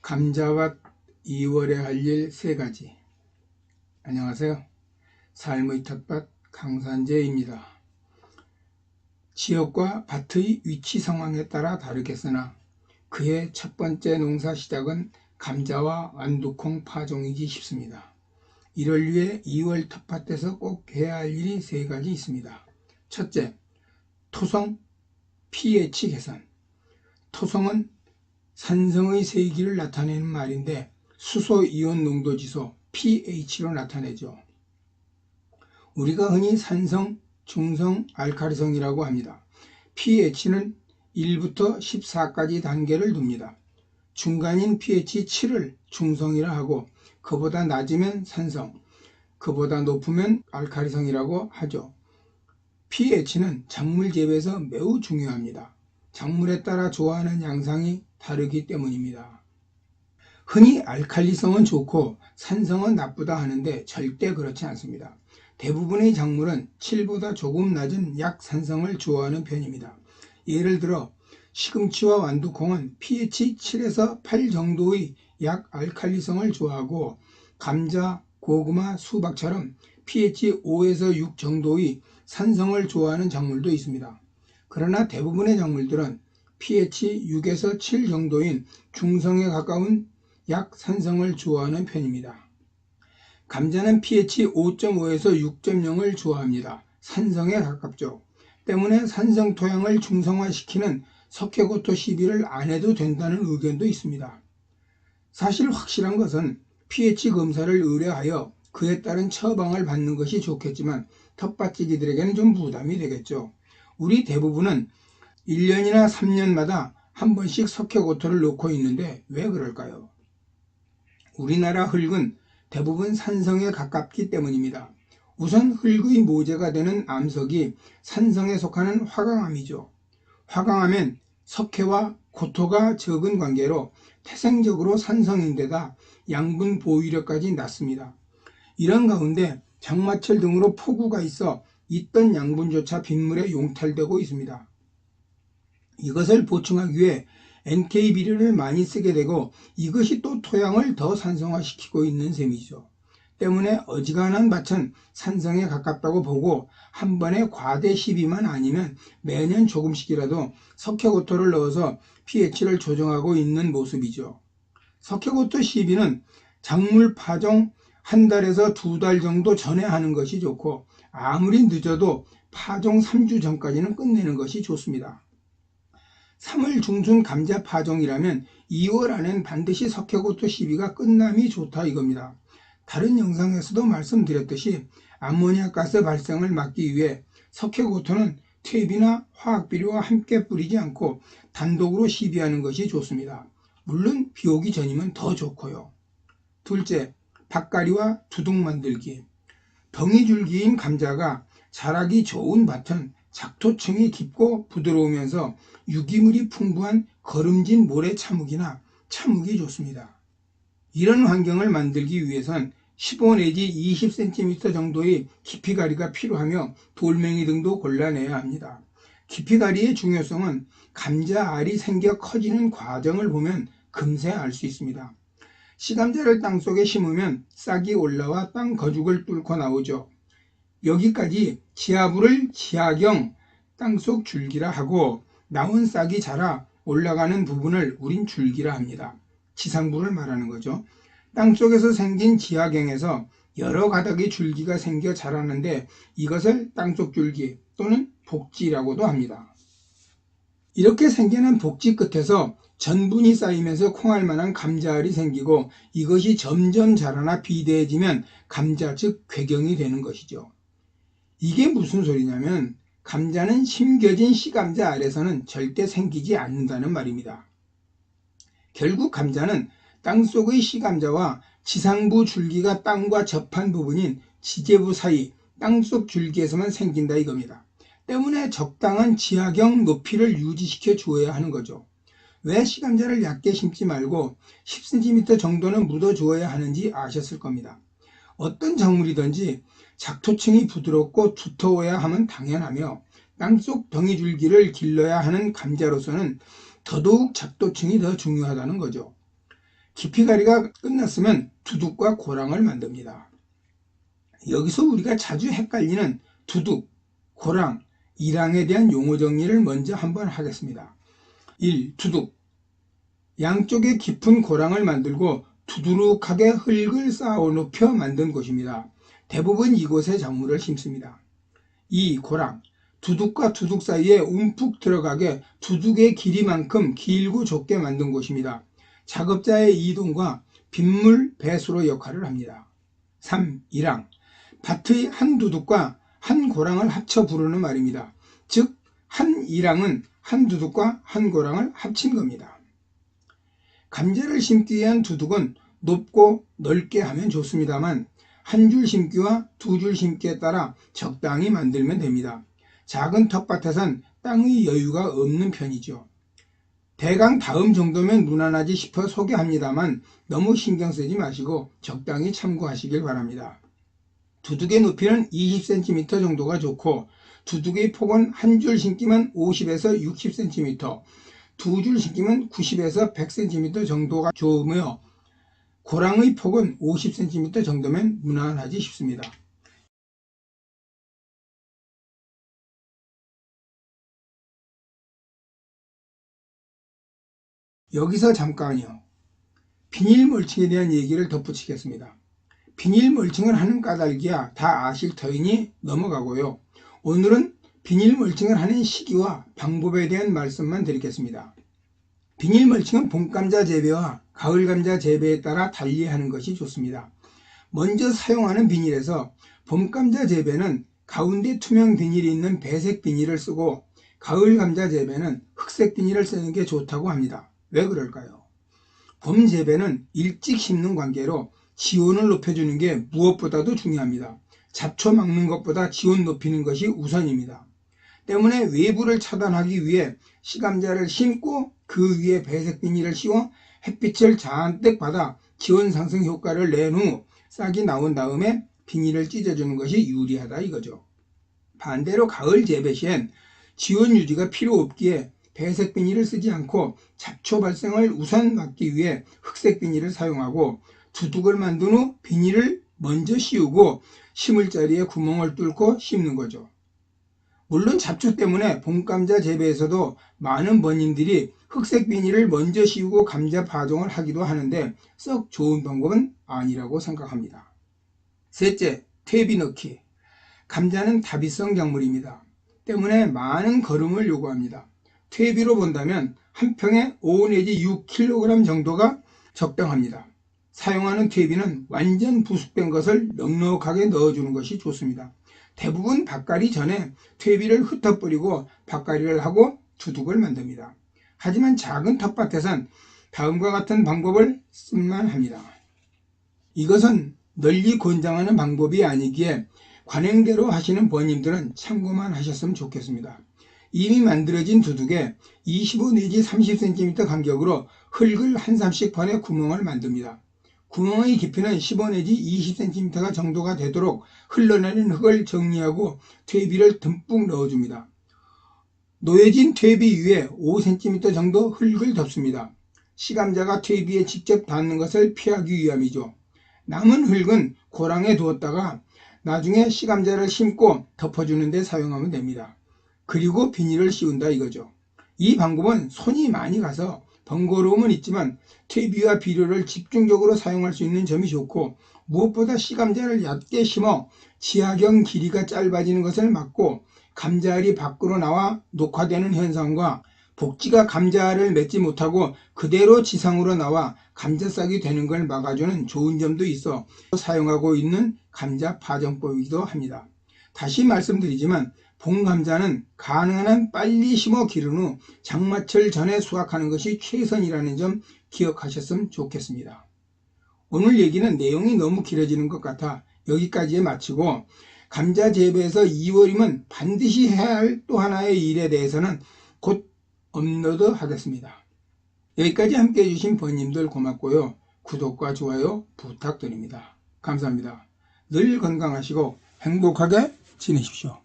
감자밭 2월에 할 일 3가지. 안녕하세요. 삶의 텃밭 강산재입니다. 지역과 밭의 위치 상황에 따라 다르겠으나 그의 첫 번째 농사 시작은 감자와 완두콩 파종이기 쉽습니다. 이를 위해 2월 텃밭에서 꼭 해야 할 일이 3가지 있습니다. 첫째, 토성 pH 개선. 토성은 산성의 세기를 나타내는 말인데 수소이온 농도지수 pH로 나타내죠. 우리가 흔히 산성, 중성, 알칼리성이라고 합니다. pH는 1부터 14까지 단계를 둡니다. 중간인 pH 7을 중성이라 하고 그보다 낮으면 산성, 그보다 높으면 알칼리성이라고 하죠. pH는 작물 재배에서 매우 중요합니다. 작물에 따라 좋아하는 양상이 다르기 때문입니다. 흔히 알칼리성은 좋고 산성은 나쁘다 하는데 절대 그렇지 않습니다. 대부분의 작물은 7보다 조금 낮은 약산성을 좋아하는 편입니다. 예를 들어 시금치와 완두콩은 pH 7에서 8 정도의 약알칼리성을 좋아하고 감자, 고구마, 수박처럼 pH 5에서 6 정도의 산성을 좋아하는 작물도 있습니다. 그러나 대부분의 작물들은 pH 6에서 7 정도인 중성에 가까운 약산성을 좋아하는 편입니다. 감자는 pH 5.5에서 6.0을 좋아합니다. 산성에 가깝죠. 때문에 산성 토양을 중성화시키는 석회고토 시비를 안 해도 된다는 의견도 있습니다. 사실 확실한 것은 pH 검사를 의뢰하여 그에 따른 처방을 받는 것이 좋겠지만 텃밭지기들에게는 좀 부담이 되겠죠. 우리 대부분은 1년이나 3년마다 한 번씩 석회고토를 놓고 있는데 왜 그럴까요? 우리나라 흙은 대부분 산성에 가깝기 때문입니다. 우선 흙의 모재가 되는 암석이 산성에 속하는 화강암이죠. 화강암엔 석회와 고토가 적은 관계로 태생적으로 산성인데다 양분 보유력까지 낮습니다. 이런 가운데 장마철 등으로 폭우가 있어 있던 양분조차 빗물에 용탈되고 있습니다. 이것을 보충하기 위해 NK 비료를 많이 쓰게 되고 이것이 또 토양을 더 산성화시키고 있는 셈이죠. 때문에 어지간한 밭은 산성에 가깝다고 보고 한 번에 과대 시비만 아니면 매년 조금씩이라도 석회고토를 넣어서 pH를 조정하고 있는 모습이죠. 석회고토 시비는 작물 파종 한 달에서 2달 정도 전에 하는 것이 좋고 아무리 늦어도 파종 3주 전까지는 끝내는 것이 좋습니다. 3월 중순 감자 파종이라면 2월 안엔 반드시 석회고토 시비가 끝남이 좋다 이겁니다. 다른 영상에서도 말씀드렸듯이 암모니아 가스 발생을 막기 위해 석회고토는 퇴비나 화학비료와 함께 뿌리지 않고 단독으로 시비하는 것이 좋습니다. 물론 비 오기 전이면 더 좋고요. 둘째, 밭가리와 두둑 만들기. 덩이줄기인 감자가 자라기 좋은 밭은 작토층이 깊고 부드러우면서 유기물이 풍부한 거름진 모래 참욱이나 참욱이 좋습니다. 이런 환경을 만들기 위해선 15 내지 20cm 정도의 깊이가리가 필요하며 돌멩이 등도 골라내야 합니다. 깊이가리의 중요성은 감자 알이 생겨 커지는 과정을 보면 금세 알 수 있습니다. 시감자를 땅속에 심으면 싹이 올라와 땅 거죽을 뚫고 나오죠. 여기까지 지하부를 지하경 땅속 줄기라 하고 나온 싹이 자라 올라가는 부분을 우린 줄기라 합니다. 지상부를 말하는 거죠. 땅속에서 생긴 지하경에서 여러 가닥의 줄기가 생겨 자라는데 이것을 땅속 줄기 또는 복지라고도 합니다. 이렇게 생겨난 복지 끝에서 전분이 쌓이면서 콩알만한 감자알이 생기고 이것이 점점 자라나 비대해지면 감자 즉 궤경이 되는 것이죠. 이게 무슨 소리냐면 감자는 심겨진 씨감자 알에서는 절대 생기지 않는다는 말입니다. 결국 감자는 땅속의 씨감자와 지상부 줄기가 땅과 접한 부분인 지재부 사이 땅속 줄기에서만 생긴다 이겁니다. 때문에 적당한 지하경 높이를 유지시켜 주어야 하는 거죠. 왜 씨감자를 얕게 심지 말고 10cm 정도는 묻어 주어야 하는지 아셨을 겁니다. 어떤 작물이든지 작토층이 부드럽고 두터워야 하면 당연하며 땅속 덩이줄기를 길러야 하는 감자로서는 더더욱 작토층이 더 중요하다는 거죠. 깊이가리가 끝났으면 두둑과 고랑을 만듭니다. 여기서 우리가 자주 헷갈리는 두둑, 고랑, 이랑에 대한 용어 정리를 먼저 한번 하겠습니다. 1. 두둑. 양쪽에 깊은 고랑을 만들고 두두룩하게 흙을 쌓아 높여 만든 곳입니다. 대부분 이곳에 작물을 심습니다. 2. 고랑. 두둑과 두둑 사이에 움푹 들어가게 두둑의 길이만큼 길고 좁게 만든 곳입니다. 작업자의 이동과 빗물 배수로 역할을 합니다. 3. 이랑. 밭의 한 두둑과 한 고랑을 합쳐 부르는 말입니다. 즉, 한 이랑은 한 두둑과 한 고랑을 합친 겁니다. 감자를 심기 위한 두둑은 높고 넓게 하면 좋습니다만 한 줄 심기와 두 줄 심기에 따라 적당히 만들면 됩니다. 작은 텃밭에선 땅의 여유가 없는 편이죠. 대강 다음 정도면 무난하지 싶어 소개합니다만 너무 신경 쓰지 마시고 적당히 참고하시길 바랍니다. 두둑의 높이는 20cm 정도가 좋고 두둑의 폭은 한 줄 심기면 50에서 60cm, 두 줄 심기면 90에서 100cm 정도가 좋으며 고랑의 폭은 50cm 정도면 무난하지 싶습니다. 여기서 잠깐요. 비닐 멀칭에 대한 얘기를 덧붙이겠습니다. 비닐 멀칭을 하는 까닭이야 다 아실 터이니 넘어가고요. 오늘은 비닐 멀칭을 하는 시기와 방법에 대한 말씀만 드리겠습니다. 비닐 멀칭은 봄감자 재배와 가을감자 재배에 따라 달리하는 것이 좋습니다. 먼저 사용하는 비닐에서 봄감자 재배는 가운데 투명 비닐이 있는 배색 비닐을 쓰고 가을감자 재배는 흑색 비닐을 쓰는 게 좋다고 합니다. 왜 그럴까요? 봄 재배는 일찍 심는 관계로 지온을 높여주는 게 무엇보다도 중요합니다. 잡초 막는 것보다 지온 높이는 것이 우선입니다. 때문에 외부를 차단하기 위해 시감자를 심고 그 위에 배색 비닐을 씌워 햇빛을 잔뜩 받아 지온 상승 효과를 낸 후 싹이 나온 다음에 비닐을 찢어주는 것이 유리하다 이거죠. 반대로 가을 재배 시엔 지온 유지가 필요 없기에 배색 비닐을 쓰지 않고 잡초 발생을 우선 막기 위해 흑색 비닐을 사용하고 두둑을 만든 후 비닐을 먼저 씌우고 심을 자리에 구멍을 뚫고 심는 거죠. 물론 잡초 때문에 봄감자 재배에서도 많은 번님들이 흑색 비닐을 먼저 씌우고 감자 파종을 하기도 하는데 썩 좋은 방법은 아니라고 생각합니다. 셋째, 퇴비 넣기. 감자는 다비성 작물입니다. 때문에 많은 거름을 요구합니다. 퇴비로 본다면 한 평에 5 내지 6kg 정도가 적당합니다. 사용하는 퇴비는 완전 부숙된 것을 넉넉하게 넣어주는 것이 좋습니다. 대부분 밭갈이 전에 퇴비를 흩어버리고 밭갈이를 하고 두둑을 만듭니다. 하지만 작은 텃밭에선 다음과 같은 방법을 쓸만합니다. 이것은 널리 권장하는 방법이 아니기에 관행대로 하시는 번님들은 참고만 하셨으면 좋겠습니다. 이미 만들어진 두둑에 25 내지 30cm 간격으로 흙을 한 삽씩 퍼내 구멍을 만듭니다. 구멍의 깊이는 15 내지 20cm 정도가 되도록 흘러내린 흙을 정리하고 퇴비를 듬뿍 넣어줍니다. 놓여진 퇴비 위에 5cm 정도 흙을 덮습니다. 시감자가 퇴비에 직접 닿는 것을 피하기 위함이죠. 남은 흙은 고랑에 두었다가 나중에 시감자를 심고 덮어주는 데 사용하면 됩니다. 그리고 비닐을 씌운다 이거죠. 이 방법은 손이 많이 가서 번거로움은 있지만 퇴비와 비료를 집중적으로 사용할 수 있는 점이 좋고 무엇보다 시감자를 얕게 심어 지하경 길이가 짧아지는 것을 막고 감자알이 밖으로 나와 녹화되는 현상과 복지가 감자알을 맺지 못하고 그대로 지상으로 나와 감자싹이 되는 걸 막아주는 좋은 점도 있어 사용하고 있는 감자 파종법이기도 합니다. 다시 말씀드리지만 봄감자는 가능한 한 빨리 심어 기른 후 장마철 전에 수확하는 것이 최선이라는 점 기억하셨으면 좋겠습니다. 오늘 얘기는 내용이 너무 길어지는 것 같아 여기까지에 마치고 감자 재배에서 2월이면 반드시 해야 할 또 하나의 일에 대해서는 곧 업로드 하겠습니다. 여기까지 함께 해주신 번님들 고맙고요. 구독과 좋아요 부탁드립니다. 감사합니다. 늘 건강하시고 행복하게 지내십시오.